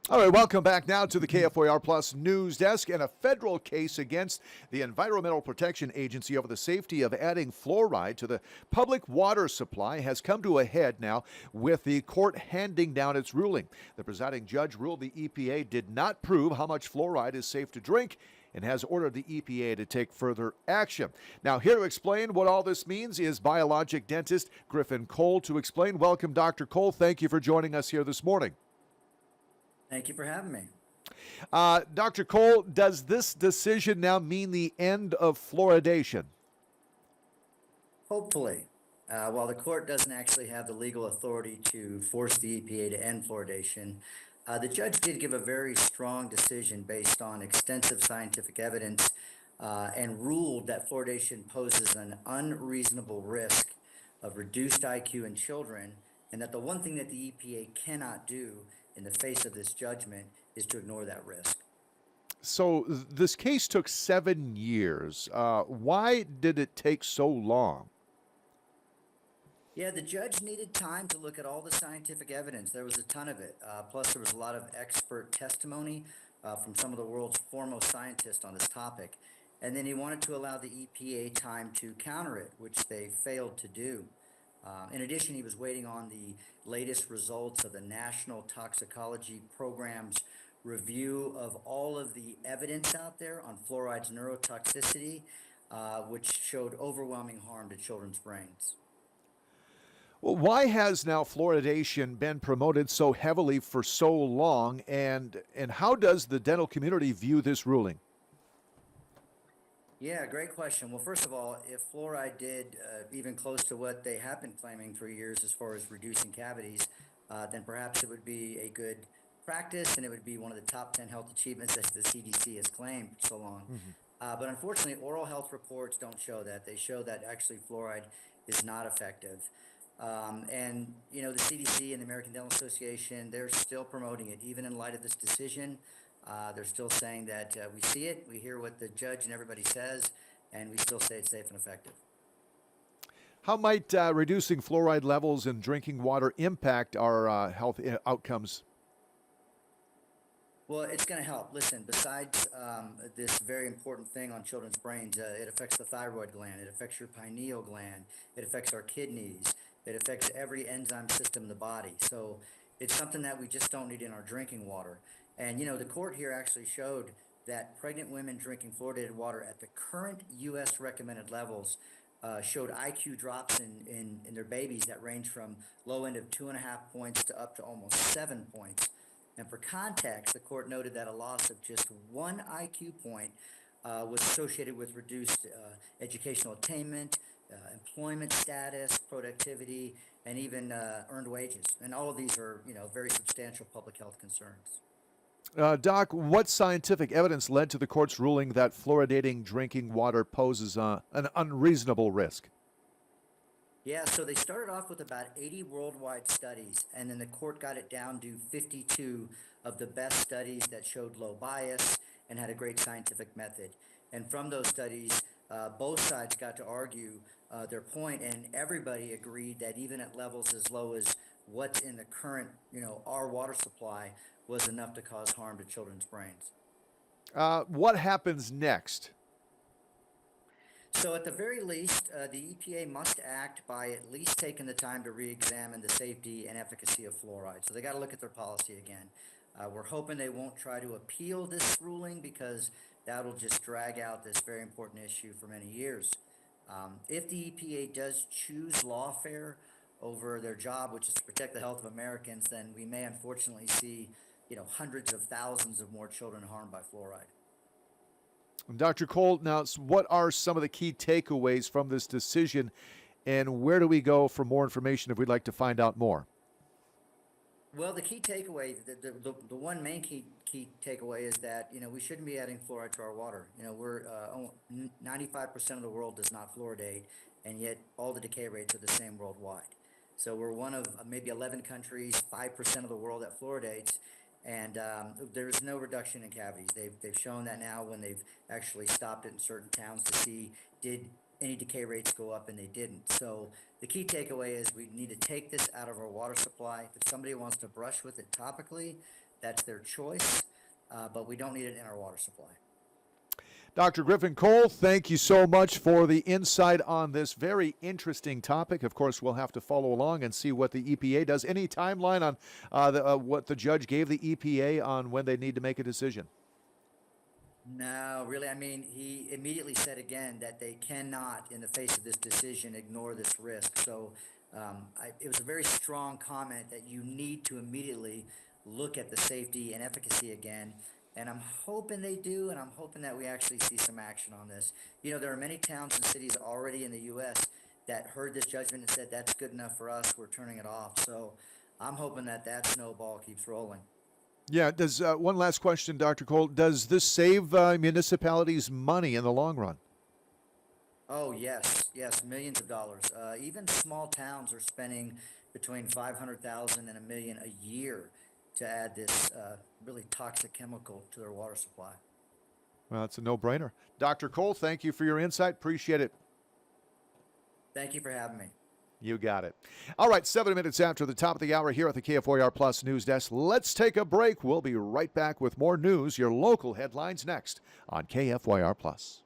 All right, welcome back now to the KFYR Plus News Desk. And a federal case against the Environmental Protection Agency over the safety of adding fluoride to the public water supply has come to a head now with the court handing down its ruling. The presiding judge ruled the EPA did not prove how much fluoride is safe to drink and has ordered the EPA to take further action. Now, here to explain what all this means is biologic dentist Griffin Cole. To explain, welcome, Dr. Cole. Thank you for joining us here this morning. Thank you for having me. Dr. Cole, does this decision now mean the end of fluoridation? Hopefully, while the court doesn't actually have the legal authority to force the EPA to end fluoridation, the judge did give a very strong decision based on extensive scientific evidence and ruled that fluoridation poses an unreasonable risk of reduced IQ in children, and that the one thing that the EPA cannot do in the face of this judgment is to ignore that risk. So this case took 7 years. Why did it take so long? Yeah, the judge needed time to look at all the scientific evidence. There was a ton of it. Plus, there was a lot of expert testimony from some of the world's foremost scientists on this topic. And then he wanted to allow the EPA time to counter it, which they failed to do. In addition, he was waiting on the latest results of the National Toxicology Program's review of all of the evidence out there on fluoride's neurotoxicity, which showed overwhelming harm to children's brains. Well, why has now fluoridation been promoted so heavily for so long, and how does the dental community view this ruling? Yeah, great question. Well, first of all, if fluoride did even close to what they have been claiming for years as far as reducing cavities, then perhaps it would be a good practice and it would be one of the top 10 health achievements that the CDC has claimed for so long. But unfortunately, oral health reports don't show that. They show that actually fluoride is not effective. And, you know, the CDC and the American Dental Association, they're still promoting it, even in light of this decision. They're still saying that we see it, we hear what the judge and everybody says, and we still say it's safe and effective. How might reducing fluoride levels in drinking water impact our health outcomes? Well, it's going to help. Listen, besides this very important thing on children's brains, it affects the thyroid gland, it affects your pineal gland, it affects our kidneys, it affects every enzyme system in the body. So it's something that we just don't need in our drinking water. And, you know, the court here actually showed that pregnant women drinking fluoridated water at the current U.S. recommended levels showed IQ drops in their babies that range from low end of 2.5 points to up to almost 7 points. And for context, the court noted that a loss of just one IQ point was associated with reduced educational attainment, employment status, productivity, and even earned wages. And all of these are, you know, very substantial public health concerns. Doc, what scientific evidence led to the court's ruling that fluoridating drinking water poses an unreasonable risk? Yeah, so they started off with about 80 worldwide studies, and then the court got it down to 52 of the best studies that showed low bias and had a great scientific method. And from those studies, both sides got to argue their point, and everybody agreed that even at levels as low as what's in the current, you know, our water supply was enough to cause harm to children's brains. What happens next? So at the very least, the EPA must act by at least taking the time to re-examine the safety and efficacy of fluoride. So they got to look at their policy again. We're hoping they won't try to appeal this ruling because that'll just drag out this very important issue for many years. If the EPA does choose lawfare over their job, which is to protect the health of Americans, then we may unfortunately see, you know, hundreds of thousands of more children harmed by fluoride. Dr. Cole, now what are some of the key takeaways from this decision, and where do we go for more information if we'd like to find out more? Well, the key takeaway, the one main key takeaway is that, you know, we shouldn't be adding fluoride to our water. You know, we're 95% of the world does not fluoridate, and yet all the decay rates are the same worldwide. So we're one of maybe 11 countries, 5% of the world that fluoridates, and there's no reduction in cavities. They've shown that now when they've actually stopped it in certain towns to see did any decay rates go up, and they didn't. So the key takeaway is we need to take this out of our water supply. If somebody wants to brush with it topically, That's their choice, but we don't need it in our water supply. Dr. Griffin Cole, thank you so much for the insight on this very interesting topic. Of course, we'll have to follow along and see what the EPA does. Any timeline on what the judge gave the EPA on when they need to make a decision? No, really. I mean, he immediately said again that they cannot, in the face of this decision, ignore this risk. So it was a very strong comment that you need to immediately look at the safety and efficacy again. And I'm hoping they do, and I'm hoping that we actually see some action on this. You know, there are many towns and cities already in the U.S. that heard this judgment and said, that's good enough for us, we're turning it off. So I'm hoping that that snowball keeps rolling. Yeah, does one last question, Dr. Cole. Does this save municipalities money in the long run? Oh, yes, millions of dollars. Even small towns are spending between 500,000 and a million a year to add this really toxic chemical to their water supply. Well, it's a no-brainer. Dr. Cole, thank you for your insight. Appreciate it. Thank you for having me. You got it. All right, 7 minutes after the top of the hour here at the KFYR Plus News Desk. Let's take a break. We'll be right back with more news, your local headlines next on KFYR Plus.